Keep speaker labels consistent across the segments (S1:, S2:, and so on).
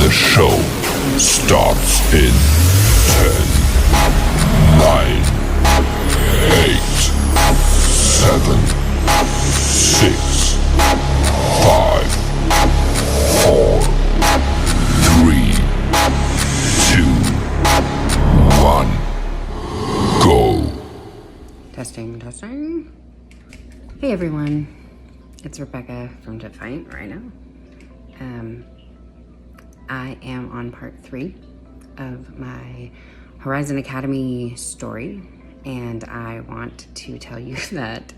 S1: The show starts in 10, 9, 8, 7, 6, 5, 4, 3, 2, 1, go.
S2: Testing. Hey everyone, it's Rebecca from Defiant right now. I am on part 3 of my Horizon Academy story, and I want to tell you that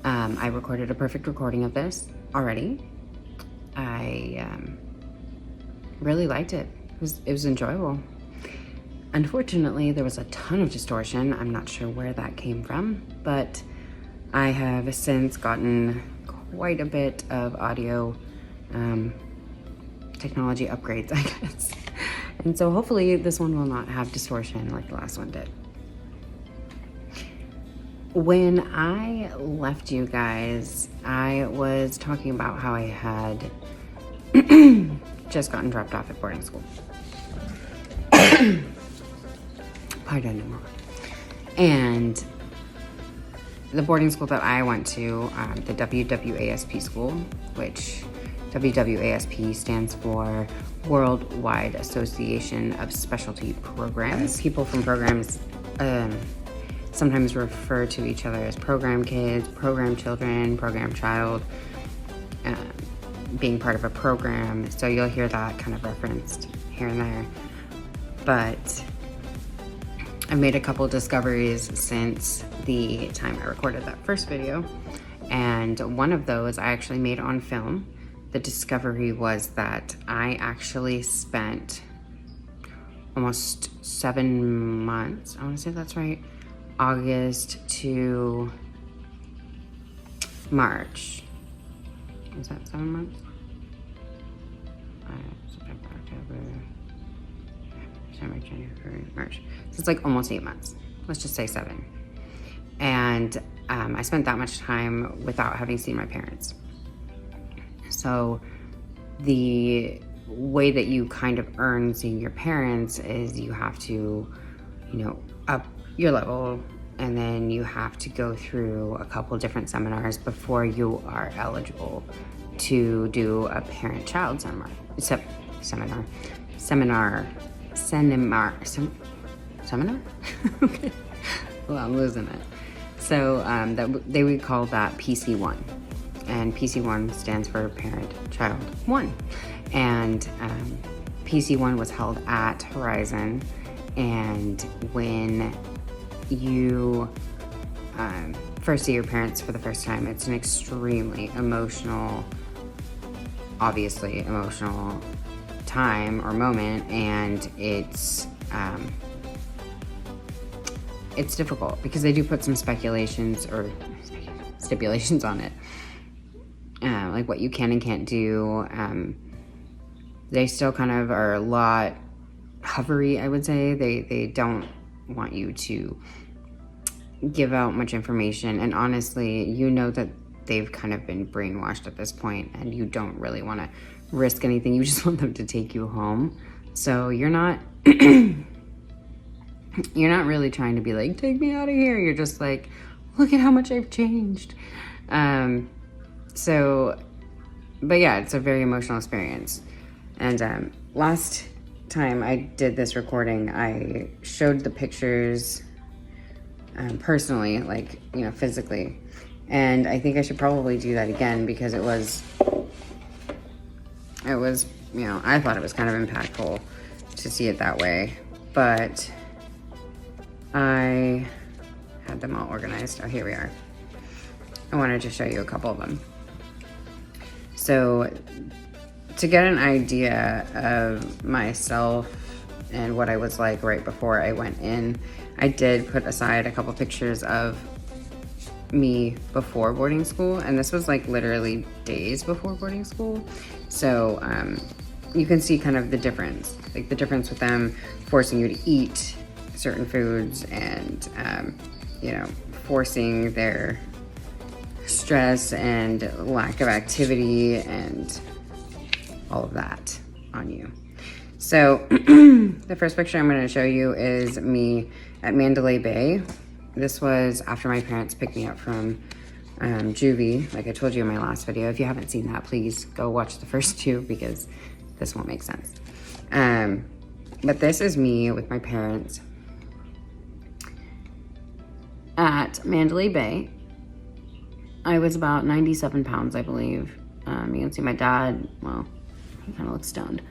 S2: I recorded a perfect recording of this already. I really liked it. It was enjoyable. Unfortunately, there was a ton of distortion. I'm not sure where that came from, but I have since gotten quite a bit of audio technology upgrades, I guess. And so hopefully this one will not have distortion like the last one did. When I left you guys, I was talking about how I had just gotten dropped off at boarding school. Pardon me. And the boarding school that I went to, the WWASP school, which WWASP stands for Worldwide Association of Specialty Programs. People from programs sometimes refer to each other as program kids, program children, program child, being part of a program. So you'll hear that kind of referenced here and there. But I've made a couple discoveries since the time I recorded that first video. And one of those I actually made on film. The discovery was that I actually spent almost 7 months, I want to say that's right, August to March. Is that 7 months? September, October, December, January, March. So it's like almost 8 months. Let's just say 7. And I spent that much time without having seen my parents. So the way that you kind of earn seeing your parents is you have to, up your level, and then you have to go through a couple different seminars before you are eligible to do a parent-child seminar. Okay. Well, I'm losing it. So they would call that PC1. And PC1 stands for Parent Child 1. And PC1 was held at Horizon. And when you first see your parents for the first time, it's an extremely obviously emotional time or moment, and it's difficult because they do put some stipulations on it. Like what you can and can't do. They still kind of are a lot hovery, I would say. They don't want you to give out much information. And honestly, that they've kind of been brainwashed at this point, and you don't really want to risk anything. You just want them to take you home. So you're not really trying to be like, take me out of here. You're just like, look at how much I've changed. But yeah, it's a very emotional experience. And last time I did this recording, I showed the pictures personally, physically. And I think I should probably do that again because it was, I thought it was kind of impactful to see it that way. But I had them all organized. Oh, here we are. I wanted to show you a couple of them. So to get an idea of myself and what I was like right before I went in, I did put aside a couple pictures of me before boarding school, and this was like literally days before boarding school. So you can see kind of the difference with them forcing you to eat certain foods and forcing their stress and lack of activity and all of that. on you. So the first picture I'm going to show you is me at Mandalay Bay. This was after my parents picked me up from juvie, like I told you in my last video. If you haven't seen that, please go watch the first two because this won't make sense. But this is me with my parents at Mandalay Bay. I was about 97 pounds, I believe. You can see my dad, well, he kind of looks stoned.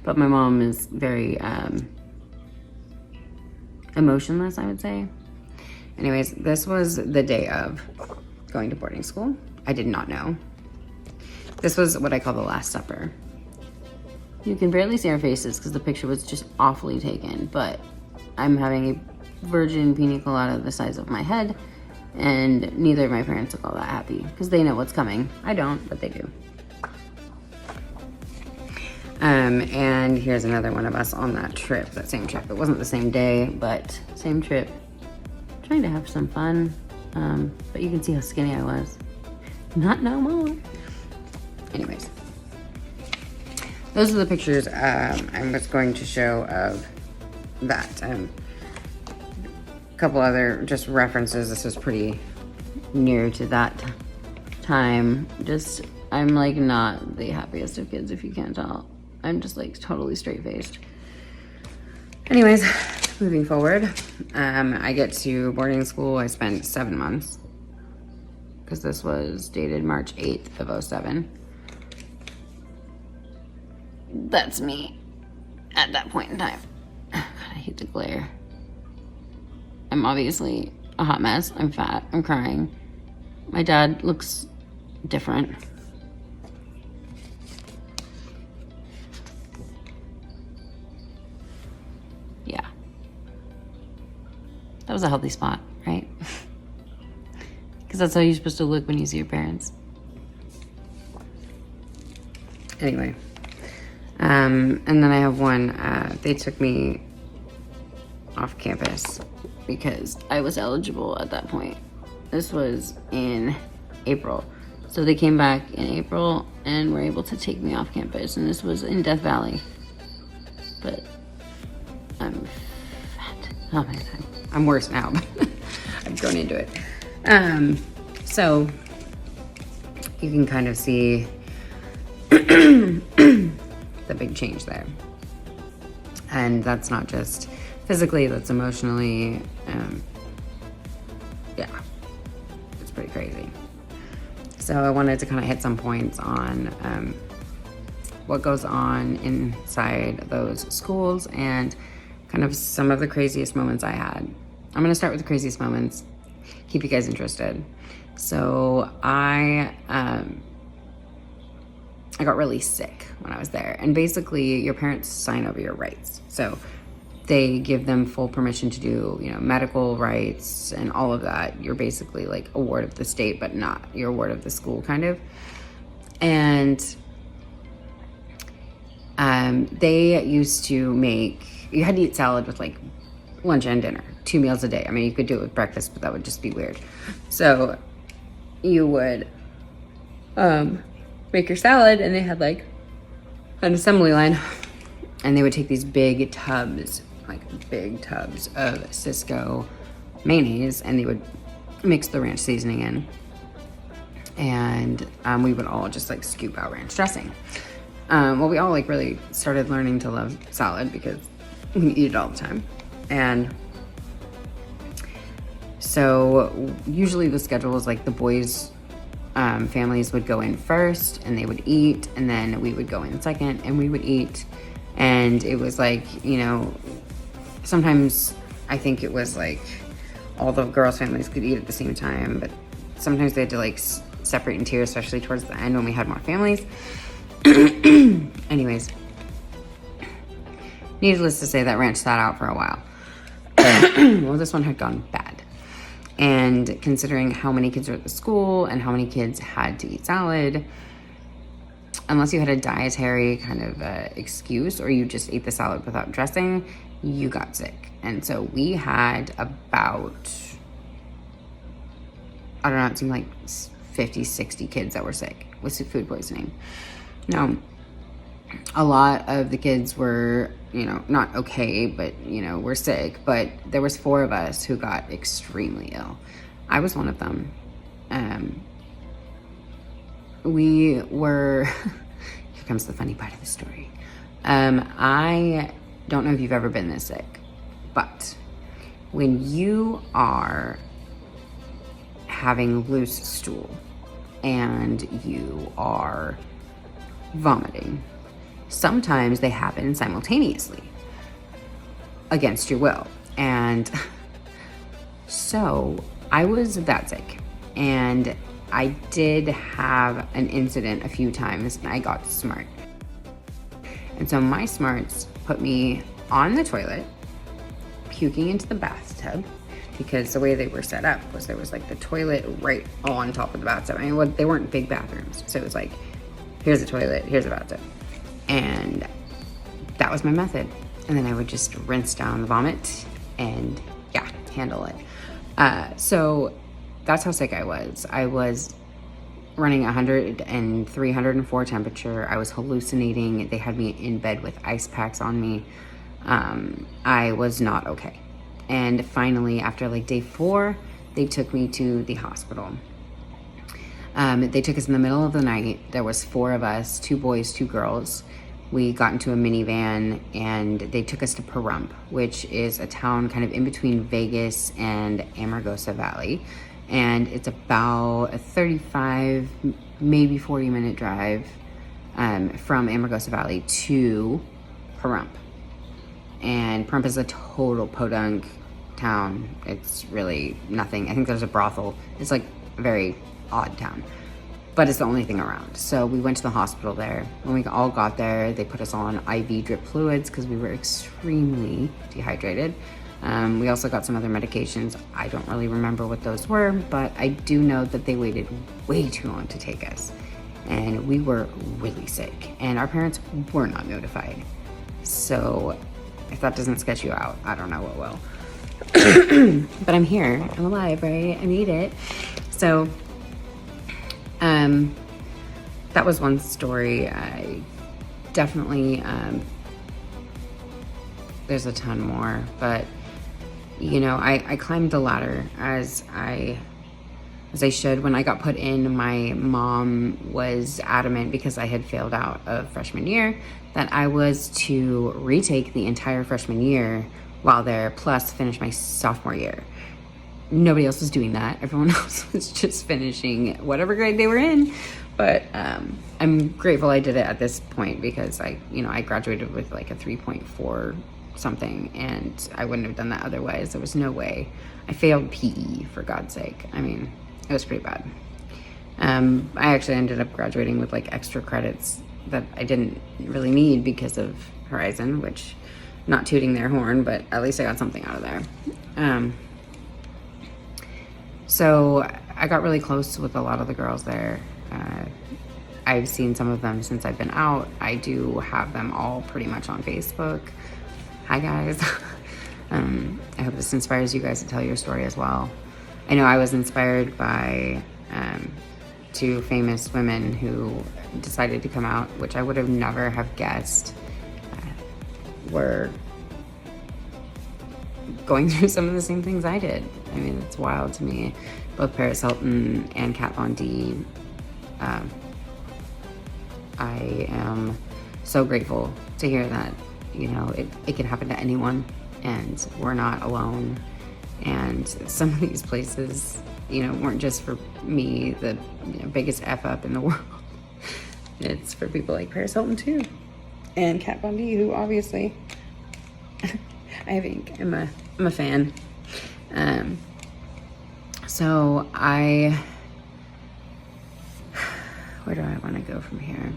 S2: But my mom is very emotionless, I would say. Anyways, this was the day of going to boarding school. I did not know. This was what I call the Last Supper. You can barely see our faces because the picture was just awfully taken, but I'm having a virgin pina colada the size of my head, and neither of my parents look all that happy because they know what's coming. I don't, but they do. And here's another one of us on that trip, that same trip. It wasn't the same day, but same trip. Trying to have some fun, but you can see how skinny I was. Not no more. Anyways, those are the pictures I was going to show of that. A couple other just references. This was pretty near to that time. Just, I'm like not the happiest of kids, if you can't tell. I'm just like totally straight-faced. Anyways, moving forward, I get to boarding school. I spent 7 months because this was dated March 8th of 07. That's me at that point in time. God, I hate the glare. I'm obviously a hot mess. I'm fat. I'm crying. My dad looks different. Yeah. That was a healthy spot, right? Because that's how you're supposed to look when you see your parents. Anyway. And then I have one, they took me off campus because I was eligible at that point. This was in April. So they came back in April and were able to take me off campus. And this was in Death Valley. But I'm fat. Oh my God. I'm worse now, but I've grown into it. So you can kind of see the big change there. And that's not just physically, that's emotionally. Yeah, it's pretty crazy. So I wanted to kind of hit some points on what goes on inside those schools and kind of some of the craziest moments I had. I'm gonna start with the craziest moments, keep you guys interested. So I got really sick when I was there. And basically your parents sign over your rights. So they give them full permission to do, you know, medical rights and all of that. You're basically like a ward of the state, but not. You're a ward of the school kind of. And they used to make, you had to eat salad with like lunch and dinner, 2 meals a day. I mean, you could do it with breakfast, but that would just be weird. So you would make your salad, and they had like an assembly line, and they would take these big tubs, like big tubs of Cisco mayonnaise, and they would mix the ranch seasoning in, and we would all just like scoop out ranch dressing. Well, we all like really started learning to love salad because we eat it all the time. And so usually the schedule was like the boys' families would go in first and they would eat, and then we would go in second and we would eat. And it was like, you know, sometimes I think it was like all the girls' families could eat at the same time, but sometimes they had to like separate in tiers, especially towards the end when we had more families. Anyways, needless to say, that ranch sat out for a while. Well, this one had gone bad. And considering how many kids were at the school and how many kids had to eat salad, unless you had a dietary kind of excuse or you just ate the salad without dressing, you got sick. And so we had about, I don't know, it seemed like 50, 60 kids that were sick with food poisoning. Now, a lot of the kids were, not okay, but, were sick. But there was 4 of us who got extremely ill. I was one of them. We were, here comes the funny part of the story. I don't know if you've ever been this sick, but when you are having loose stool and you are vomiting, sometimes they happen simultaneously against your will. And so I was that sick, and I did have an incident a few times, and I got smart. And so my smarts put me on the toilet, puking into the bathtub, because the way they were set up was there was like the toilet right on top of the bathtub. I mean, they weren't big bathrooms, so it was like, here's the toilet, here's the bathtub. And that was my method. And then I would just rinse down the vomit and handle it. So that's how sick I was. I was running 103, 104 temperature. I was hallucinating. They had me in bed with ice packs on me. I was not okay. And finally, after like day 4, they took me to the hospital. They took us in the middle of the night. There was 4 of us, 2 boys, 2 girls. We got into a minivan and they took us to Pahrump, which is a town kind of in between Vegas and Amargosa Valley. And it's about a 35, maybe 40-minute drive from Amargosa Valley to Pahrump. And Pahrump is a total podunk town. It's really nothing. I think there's a brothel. It's like a very odd town, but it's the only thing around. So we went to the hospital there. When we all got there, they put us on IV drip fluids because we were extremely dehydrated. We also got some other medications. I don't really remember what those were, but I do know that they waited way too long to take us. And we were really sick, and our parents were not notified. So if that doesn't sketch you out, I don't know what will. But I'm here, I'm alive, right? I made it. So that was one story. I definitely, there's a ton more, but I climbed the ladder as I should. When I got put in, my mom was adamant, because I had failed out of freshman year, that I was to retake the entire freshman year while there, plus finish my sophomore year. Nobody else was doing that. Everyone else was just finishing whatever grade they were in. But I'm grateful I did it at this point, because I graduated with like a 3.4 something, and I wouldn't have done that otherwise. There was no way. I failed PE, for God's sake. I mean, it was pretty bad. I actually ended up graduating with like extra credits that I didn't really need because of Horizon, which, not tooting their horn, but at least I got something out of there. So I got really close with a lot of the girls there. I've seen some of them since I've been out. I do have them all pretty much on Facebook. Hi guys. I hope this inspires you guys to tell your story as well. I know I was inspired by 2 famous women who decided to come out, which I would have never have guessed were going through some of the same things I did. I mean, it's wild to me. Both Paris Hilton and Kat Von D. I am so grateful to hear that, it can happen to anyone, and we're not alone. And some of these places, weren't just for me, the biggest F up in the world. It's for people like Paris Hilton too, and Kat Von D, who obviously I think I'm a fan. So where do I want to go from here?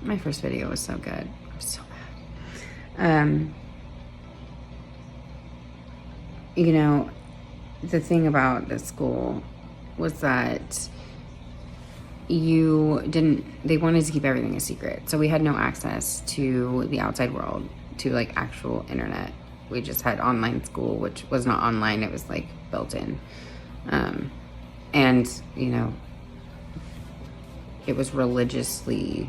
S2: My first video was so good. It was so bad. The thing about this school was that they wanted to keep everything a secret. So we had no access to the outside world, to like actual internet. We just had online school, which was not online, it was like built in. And, it was religiously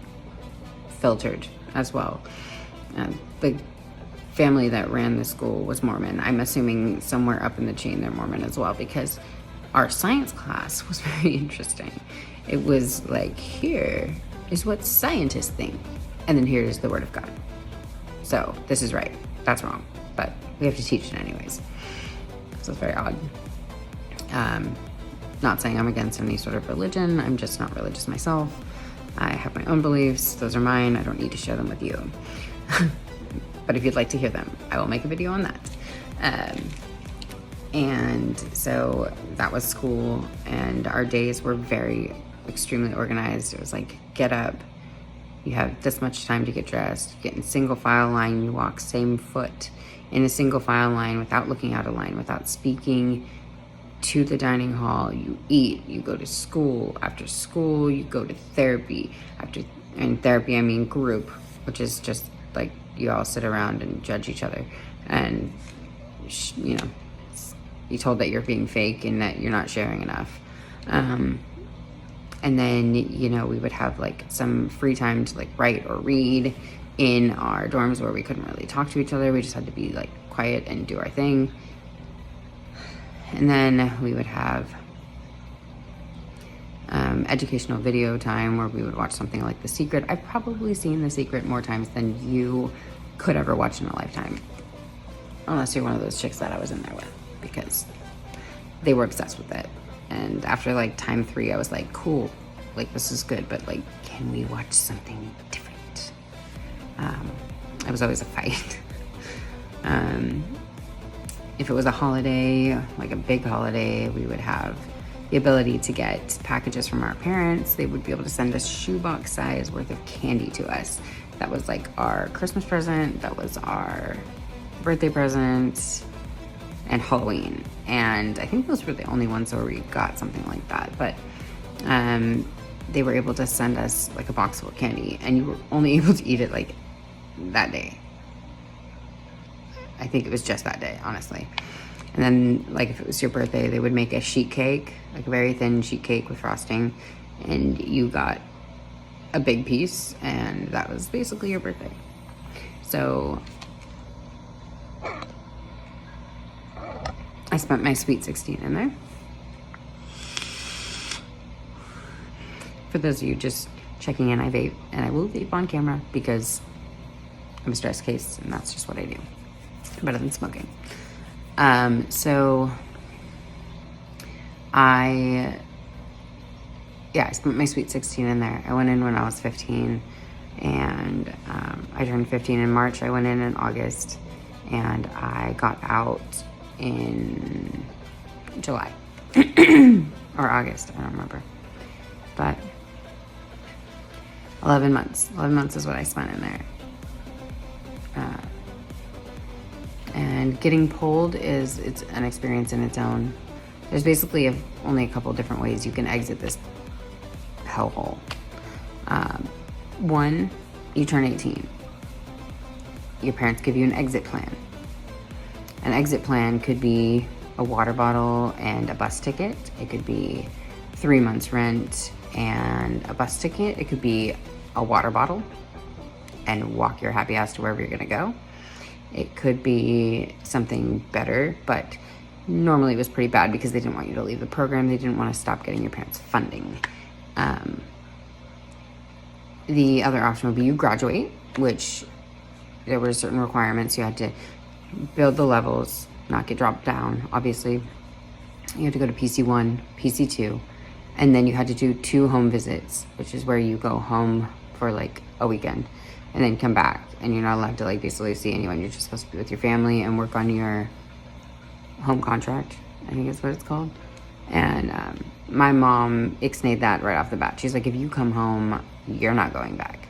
S2: filtered as well. The family that ran the school was Mormon. I'm assuming somewhere up in the chain they're Mormon as well, because our science class was very interesting. It was like, here is what scientists think, and then here's the Word of God. So this is right, that's wrong, but we have to teach it anyways. So it's very odd. Not saying I'm against any sort of religion. I'm just not religious myself. I have my own beliefs. Those are mine. I don't need to share them with you. But if you'd like to hear them, I will make a video on that. And so that was school, and our days were very extremely organized. It was like, get up, you have this much time to get dressed, get in single file line, you walk same foot in a single file line without looking out of line, without speaking, to the dining hall, you eat, you go to school, after school you go to therapy, and therapy I mean group, which is just like you all sit around and judge each other, and you know, you're told that you're being fake and that you're not sharing enough. And then, you know, we would have like some free time to like write or read in our dorms where we couldn't really talk to each other. We just had to be like quiet and do our thing. And then we would have educational video time where we would watch something like The Secret. I've probably seen The Secret more times than you could ever watch in a lifetime. Unless you're one of those chicks that I was in there with, because they were obsessed with it. And after like time 3, I was like, cool, like this is good, but like, can we watch something different? It was always a fight. If it was a holiday, like a big holiday, we would have the ability to get packages from our parents. They would be able to send us shoebox size worth of candy to us. That was like our Christmas present, that was our birthday present, and Halloween. And I think those were the only ones where we got something like that. But they were able to send us like a box full of candy, and you were only able to eat it like that day. I think it was just that day, honestly. And then like if it was your birthday, they would make a sheet cake, like a very thin sheet cake with frosting, and you got a big piece, and that was basically your birthday. So I spent my sweet 16 in there. For those of you just checking in, I vape, and I will vape on camera because I'm a stress case, and that's just what I do. Better than smoking. So I spent my sweet 16 in there. I went in when I was 15, and I turned 15 in March. I went in August, and I got out in July or August, I don't remember, but 11 months is what I spent in there. And getting pulled it's an experience in its own. There's basically only a couple different ways you can exit this hellhole. One, you turn 18. Your parents give you an exit plan. An exit plan could be a water bottle and a bus ticket. It could be 3 months rent and a bus ticket. It could be a water bottle and walk your happy ass to wherever you're gonna go. It could be something better, but normally it was pretty bad because they didn't want you to leave the program. They didn't want to stop getting your parents' funding. The other option would be you graduate, which there were certain requirements. You had to build the levels, not get dropped down. Obviously, you had to go to PC1, PC2, and then you had to do 2 home visits, which is where you go home for like a weekend and then come back, and you're not allowed to like basically see anyone. You're just supposed to be with your family and work on your home contract, I think is what it's called. And my mom ixnayed that right off the bat. She's like, if you come home, you're not going back.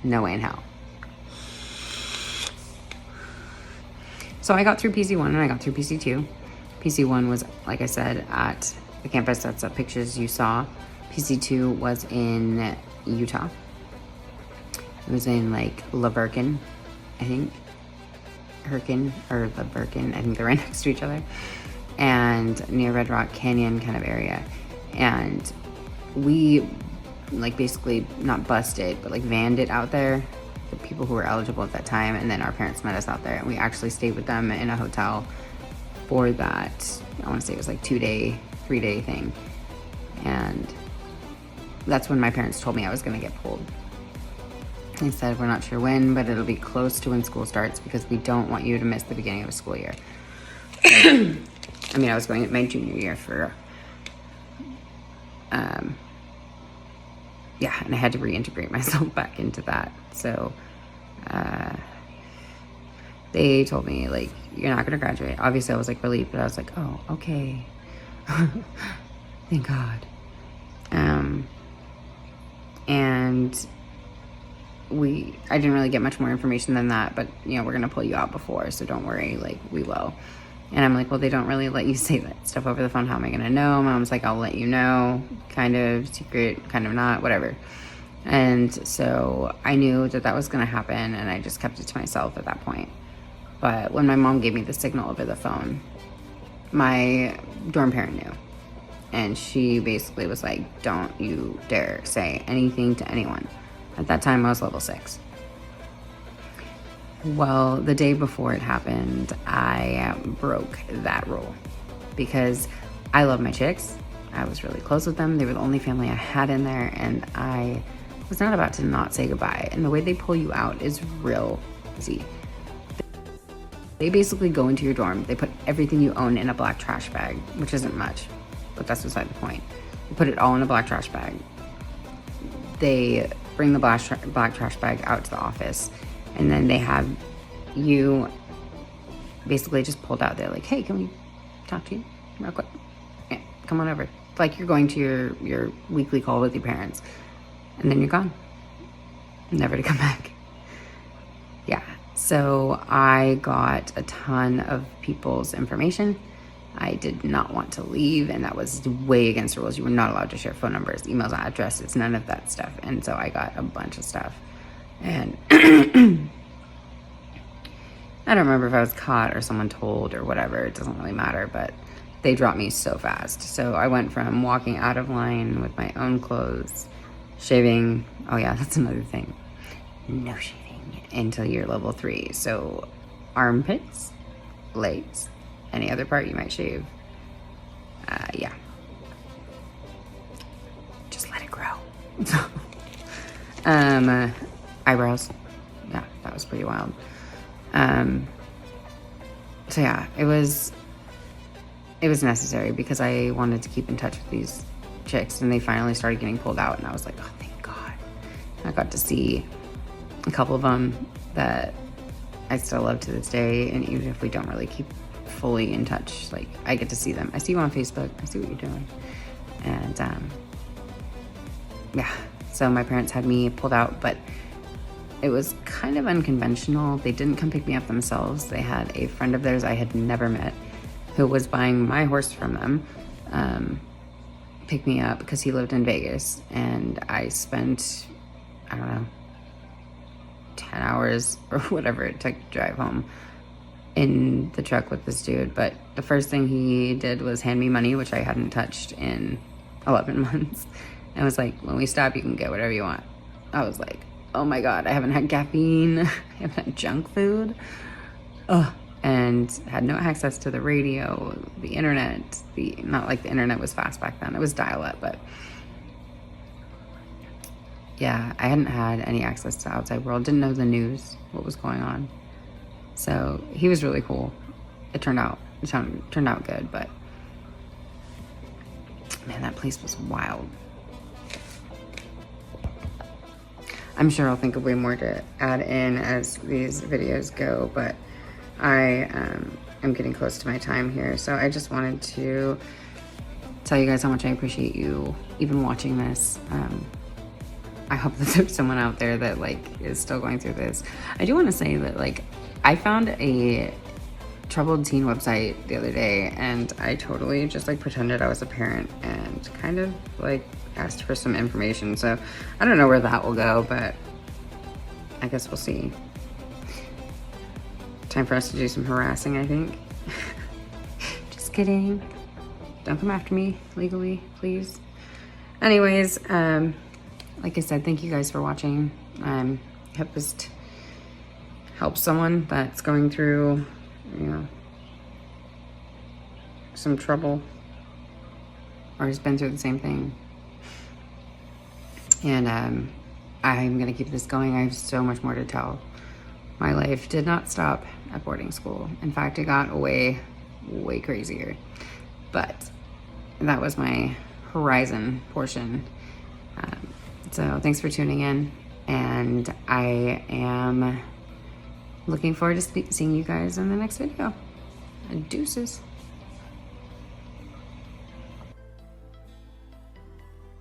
S2: No way in hell. So I got through PC1 and I got through PC2. PC1 was, like I said, at the campus. That's the pictures you saw. PC2 was in Utah. It was in like Laverkin, I think. Laverkin, I think they're right next to each other. And near Red Rock Canyon kind of area. And we like basically not busted, but like vanned it out there the people who were eligible at that time, and then our parents met us out there, and we actually stayed with them in a hotel for that. I want to say it was like 3-day thing, and that's when my parents told me I was going to get pulled. They said, we're not sure when, but it'll be close to when school starts because we don't want you to miss the beginning of a school year. I mean, I was going at my junior year for, yeah, and I had to reintegrate myself back into that. So, they told me, like, you're not going to graduate. Obviously, I was, like, relieved, but I was like, oh, okay. Thank God. And I didn't really get much more information than that, but, you know, we're going to pull you out before, so don't worry, like, we will. And I'm like, well, they don't really let you say that stuff over the phone. How am I going to know? Mom's like, I'll let you know. Kind of secret, kind of not, whatever. And so I knew that that was going to happen, and I just kept it to myself at that point. But when my mom gave me the signal over the phone, my dorm parent knew. And she basically was like, don't you dare say anything to anyone. At that time, I was level 6. Well, the day before it happened, I broke that rule because I love my chicks. I was really close with them. They were the only family I had in there, and I was not about to not say goodbye. And the way they pull you out is real easy. They basically go into your dorm. They put everything you own in a black trash bag, which isn't much, but that's beside the point. They put it all in a black trash bag. They bring the black trash bag out to the office, and then they have you basically just pulled out. They're like, hey, can we talk to you real quick? Yeah, come on over. It's like you're going to your weekly call with your parents, and then you're gone. Never to come back. Yeah, so I got a ton of people's information. I did not want to leave, and that was way against the rules. You were not allowed to share phone numbers, emails, addresses, none of that stuff. And so I got a bunch of stuff. And I don't remember if I was caught or someone told or whatever. It doesn't really matter, but they dropped me so fast. So I went from walking out of line with my own clothes, shaving. Oh yeah, that's another thing. No shaving until you're level 3. So armpits, legs, any other part you might shave. Yeah. Just let it grow. Eyebrows. Yeah, that was pretty wild. So yeah, it was necessary because I wanted to keep in touch with these chicks, and they finally started getting pulled out, and I was like, oh, thank God. I got to see a couple of them that I still love to this day, and even if we don't really keep fully in touch, like, I get to see them. I see you on Facebook. I see what you're doing. And yeah, so my parents had me pulled out, but it was kind of unconventional. They didn't come pick me up themselves. They had a friend of theirs I had never met who was buying my horse from them, pick me up because he lived in Vegas, and I spent, I don't know, 10 hours or whatever it took to drive home in the truck with this dude. But the first thing he did was hand me money, which I hadn't touched in 11 months, and was like, when we stop, you can get whatever you want. I was like, oh my God, I haven't had caffeine, I haven't had junk food, and had no access to the radio, the internet, not like the internet was fast back then, it was dial-up, but yeah, I hadn't had any access to the outside world, didn't know the news, what was going on. So he was really cool. It turned out good, but man, that place was wild. I'm sure I'll think of way more to add in as these videos go, but I am getting close to my time here. So I just wanted to tell you guys how much I appreciate you even watching this. I hope that there's someone out there that like is still going through this. I do want to say that like I found a troubled teen website the other day, and I totally just like pretended I was a parent and kind of like asked for some information. So I don't know where that will go, but I guess we'll see. Time for us to do some harassing, I think. Just kidding. Don't come after me legally, please. Anyways, like I said, thank you guys for watching. I hope this help someone that's going through, you know, some trouble or has been through the same thing. And I'm gonna keep this going. I have so much more to tell. My life did not stop at boarding school. In fact, it got way crazier. But that was my horizon portion. So thanks for tuning in. And I am looking forward to seeing you guys in the next video. Deuces.